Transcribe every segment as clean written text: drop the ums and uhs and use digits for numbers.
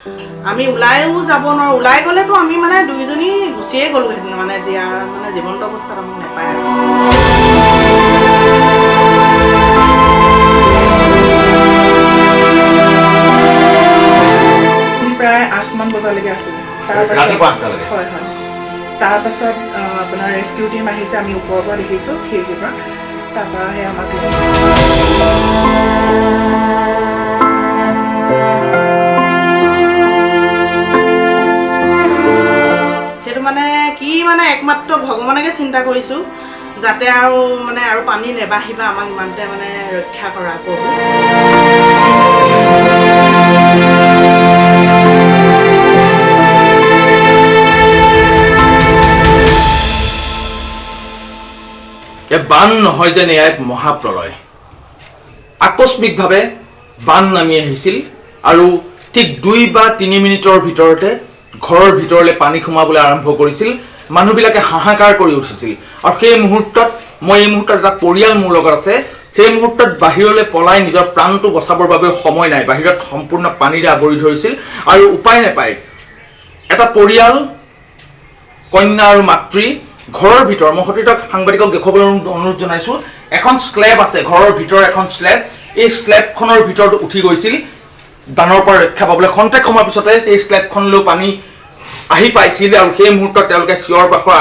আমি ওলাইও যাব নোৱাৰো ওলাই গ'লেতো আমি মানে দুইজনী গুচিয়ে গ'লো হেতেন মানে জীৱন্ত অৱস্থাত আমাক নাপায় প্ৰায় 8 মান বজালৈকে আছো তাৰ পাছত আপোনাৰ ৰেস্কিউ টিম আহিছে আমি ওপৰৰ পৰা দেখিছো খিৰিকীৰ পৰা তাৰপৰা সেই আমাক সেইটো মানে কি মানে একমাত্ৰ ভগৱানকে চিন্তা কৰিছো যাতে আৰু মানে আৰু পানী নেবাহিবা আমাক ইমানতে মানে ৰক্ষা কৰা প্ৰভু বান নহয় যেন এয়া এক মহাপ্ৰলয় আকস্মিকভাৱে বান নামি আহিছিল আৰু ঠিক 2 বা 3 মিনিটৰ ভিতৰতে ঘৰৰ ভিতৰলৈ পানী সোমাবলৈ আৰম্ভ কৰিছিল মানুহবিলাকে হাহাকাৰ কৰি উঠিছিল আৰু সেই মুহূৰ্তত মই এই মুহূৰ্তত এটা পৰিয়াল মোৰ লগত আছে সেই মুহূৰ্তত বাহিৰলৈ পলাই নিজৰ প্ৰাণটো বচাবৰ বাবে সময় নাই বাহিৰত সম্পূৰ্ণ পানীৰে আৱৰি ধৰিছিল আৰু উপায় নাপায় এটা পৰিয়াল কন্যা আৰু মাতৃ ঘৰৰ ভিতৰ মই সতীৰ্থক সাংবাদিকক দেখুৱাবলৈ অনুৰোধ জনাইছো এখন স্লেব আছে ঘৰৰ ভিতৰ এখন স্লেব এই স্লেবখনৰ ভিতৰত উঠি গৈছিল বানৰ পৰা ৰক্ষা পাবলৈ খন্তেক সময়ৰ পিছতে এই স্লেবখনলৈ পানী আহি পাইছিল আৰু সেই মুহূৰ্তত তেওঁলোকে চিঞৰ বাখৰ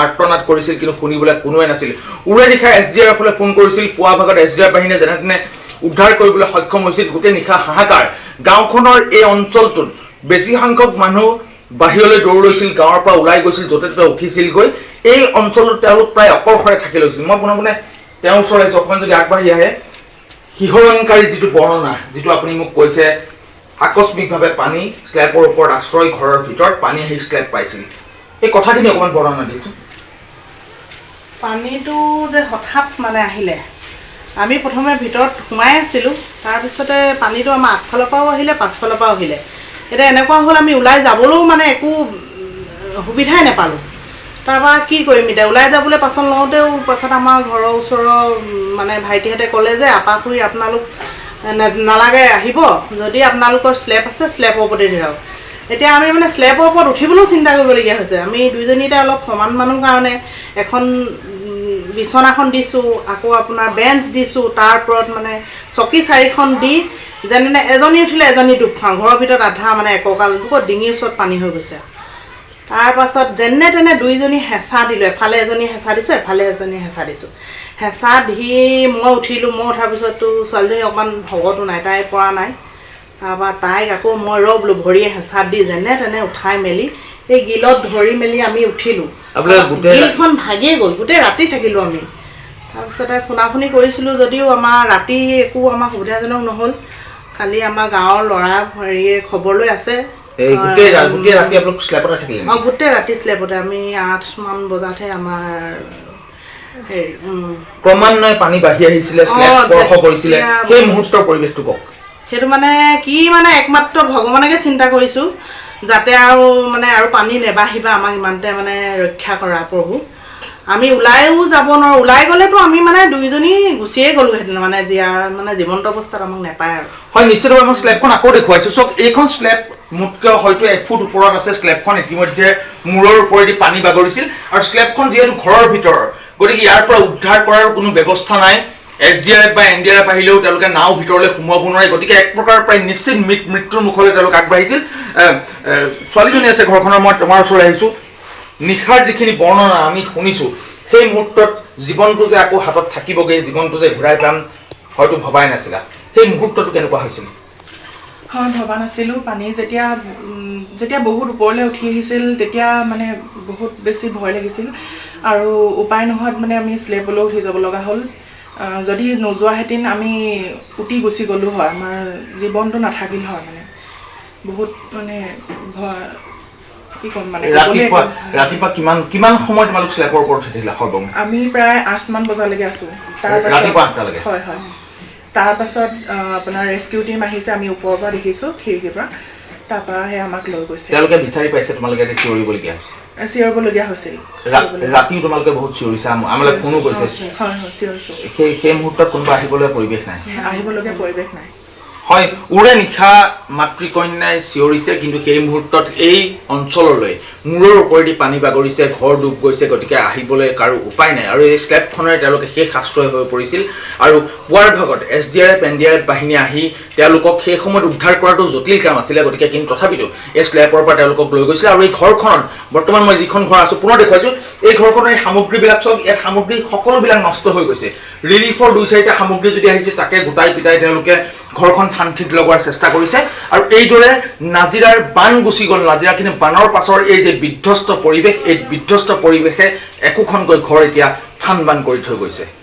আৰ্তনাদ কৰিছিল কিন্তু শুনিবলৈ কোনোৱে নাছিল উৰে নিশা SDRFলৈ ফোন কৰিছিল পুৱা ভাগত SDRF বাহিনীয়ে যেনে তেনে উদ্ধাৰ কৰিবলৈ সক্ষম হৈছিল গোটেই নিশা হাহাকাৰ গাঁওখনৰ এই অঞ্চলটোত বেছি সংখ্যক মানুহ বাহিৰলৈ দৌৰ লৈছিল গাঁৱৰ পৰা ওলাই গৈছিল য'তে ত'তে উঠিছিল গৈ এই অঞ্চলটোত তেওঁলোক প্ৰায় অকলশৰে থাকি লৈছিল মই পোনে তেওঁৰ ওচৰলৈ অকণমান যদি আগবাঢ়ি আহে শিহৰণকাৰী যিটো বৰ্ণনা যিটো আপুনি মোক কৈছে আকস্মিকভাৱে পানী স্লেবৰ ওপৰত আশ্ৰয় ঘৰৰ ভিতৰত পানী আহি স্লেব পাইছিল এই কথাখিনি অকণমান বৰ্ণনা দিছোঁ পানীটো যে হঠাৎ মানে আহিলে আমি প্ৰথমে ভিতৰত সোমাই আছিলোঁ তাৰপিছতে পানীটো আমাৰ আগফালৰ পৰাও আহিলে পাছফালৰ পৰাও আহিলে এতিয়া এনেকুৱা হ'ল আমি ওলাই যাবলৈও মানে একো সুবিধাই নাপালোঁ তাৰপৰা কি কৰিম এতিয়া ওলাই যাবলৈ পাছত লওঁতেও পাছত আমাৰ ঘৰৰ ওচৰৰ মানে ভাইটিহঁতে ক'লে যে আপাখুৰি আপোনালোক নালাগে আহিব যদি আপোনালোকৰ স্লেব আছে স্লেবৰ ওপৰতে ধৰক এতিয়া আমি মানে স্লেবৰ ওপৰত উঠিবলৈও চিন্তা কৰিবলগীয়া হৈছে আমি দুইজনীতে অলপ সমান মানুহ কাৰণে এখন বিচনাখন দিছোঁ আকৌ আপোনাৰ বেঞ্চ দিছোঁ তাৰ ওপৰত মানে চকী 4খন দি যেনে এজনী উঠিলে এজনী ডুব খাওঁ ঘৰৰ ভিতৰত আধা মানে এককাল ডিঙিৰ ওচৰত পানী হৈ গৈছে তাৰ পাছত যেনে তেনে দুইজনী হেঁচা দিলোঁ এফালে এজনী হেঁচা দিছোঁ এফালে এজনী হেঁচা দিছোঁ হেঁচা দি মই উঠিলোঁ মই উঠাৰ পিছততো ছোৱালীজনী অকণমান ভগতো নাই তাই পৰা নাই তাৰপৰা তাইক আকৌ মই বোলো ভৰিয়ে হেঁচা দি যেনে তেনে উঠাই মেলি এই গিলত ধৰি মেলি আমি উঠিলোঁ গিলখন ভাগিয়ে গ'ল গোটেই ৰাতি থাকিলোঁ আমি তাৰপিছতে ফোনাফোনি কৰিছিলোঁ যদিও আমাৰ ৰাতি একো আমাৰ সুবিধাজনক নহ'ল খালি আমাৰ গাঁৱৰ ল'ৰা হেৰিয়ে খবৰ লৈ আছে গোটেই ৰাতি স্লেবতে আমি 8 মান বজাতহে আমাৰ ক্ৰমান্বয়ে পানী বাঢ়ি আহিছিলে স্পৰ্শ কৰিছিলে সেই মুহূৰ্তৰ পৰিৱেশটো কওক সেইটো মানে কি মানে একমাত্ৰ ভগৱানকে চিন্তা কৰিছো যাতে আৰু মানে আৰু পানী নেবাহিবা আমাক ইমানতে মানে ৰক্ষা কৰা প্ৰভু আমি ওলাইও যাব নোৱাৰো ওলাই গ'লেতো আমি মানে দুইজনী গুচিয়ে গ'লো হেতেন মানে জীৱন্ত অৱস্থাত আমাক নাপায় আৰু হয় নিশ্চিতভাৱে মই স্লেবখন আকৌ দেখুৱাইছোঁ চব এইখন স্লেব মোতকৈ হয়তো 1 ফুট ওপৰত আছে স্লেবখন ইতিমধ্যে মূৰৰ ওপৰেদি পানী বাগৰিছিল আৰু স্লেবখন যিহেতু ঘৰৰ ভিতৰৰ গতিকে ইয়াৰ পৰা উদ্ধাৰ কৰাৰ কোনো ব্যৱস্থা নাই SDRF বা NDRF আহিলেও তেওঁলোকে নাও ভিতৰলৈ সোমাব নোৱাৰে গতিকে এক প্ৰকাৰ প্ৰায় নিশ্চিত মৃত্যুৰ মুখলৈ তেওঁলোক আগবাঢ়িছিল ছোৱালীজনী আছে ঘৰখনৰ মই তোমাৰ ওচৰলৈ আহিছোঁ নিশাৰ যিখিনি বৰ্ণনা আমি শুনিছোঁ সেই মুহূৰ্তত জীৱনটো যে আকৌ হাতত থাকিবগৈ জীৱনটো যে ঘূৰাই পাম হয়তো ভবাই নাছিলা সেই মুহূৰ্তটো কেনেকুৱা হৈছিল হয় ভবা নাছিলোঁ পানী যেতিয়া বহুত ওপৰলৈ উঠি আহিছিল তেতিয়া মানে বহুত বেছি ভয় লাগিছিল আৰু উপায় নোহোৱাত মানে আমি স্লেবলৈ উঠি যাব লগা হ'ল যদি নোযোৱাহেঁতেন আমি উটি গুচি গ'লোঁ হয় আমাৰ জীৱনটো নাথাকিল হয় মানে বহুত মানে কি ক'ম মানে ৰাতিপুৱা কিমান সময় তোমালোক স্লেবৰ ওপৰত উঠিছিলা সৰ্বমুঠ আমি প্ৰায় 8 মান বজালৈকে আছোঁ ৰাতিপুৱা 8টালৈকে হয় তাৰ পাছত আপোনাৰ ৰেস্কিউ টিম আহিছে আমি ওপৰৰ পৰা দেখিছোঁ খিৰিকীৰ পৰা তাৰপৰা সেই আমাক লৈ গৈছে তেওঁলোকে বিচাৰি পাইছে তোমালোকে চিঞৰিবলগীয়া হৈছে চিঞৰিবলগীয়া হৈছিল ৰাতিও তোমালোকে বহুত চিঞৰিছা আমালৈ ফোনো কৰিছে হয় চিঞৰিছোঁ সেই মুহূৰ্তত কোনোবা আহিবলগীয়া পৰিৱেশ নাই আহিবলগীয়া পৰিৱেশ নাই হয়, উৰে নিশা মাতৃকন্যাই চিঞৰিছে, কিন্তু সেই মুহূৰ্তত এই অঞ্চললৈ মূৰৰ ওপৰেদি পানী বাগৰিছে, ঘৰ ডুব গৈছে, গতিকে আহিবলৈ কাৰো উপায় নাই। আৰু এই স্লেবখনেৰে তেওঁলোকে শেষ আশ্ৰয় হৈ পৰিছিল। আৰু পুৱাৰ ভাগত SDRF NDRF বাহিনী আহি তেওঁলোকক সেই সময়ত উদ্ধাৰ কৰাটো জটিল কাম আছিলে, গতিকে কিন্তু তথাপিতো এই স্লেবৰ পৰা তেওঁলোকক লৈ গৈছিল। আৰু এই ঘৰখনত বৰ্তমান মই যিখন ঘৰ আছোঁ পুনৰ দেখুৱাইছোঁ, এই ঘৰখনৰ এই সামগ্ৰীবিলাক চব, ইয়াত সামগ্ৰী সকলোবিলাক নষ্ট হৈ গৈছে। ৰিলিফৰ 2-4টা সামগ্ৰী যদি আহিছে তাকে গোটাই পিটাই তেওঁলোকে ঘৰখন শান্তিত লগোৱাৰ চেষ্টা কৰিছে। আৰু এইদৰে নাজিৰাৰ বান গুচি গ'ল। নাজিৰা কিন্তু বানৰ পাছৰ এই যে বিধ্বস্ত পৰিৱেশ, এই বিধ্বস্ত পৰিৱেশে একোখনকৈ ঘৰ এতিয়া থান বান কৰি থৈ গৈছে।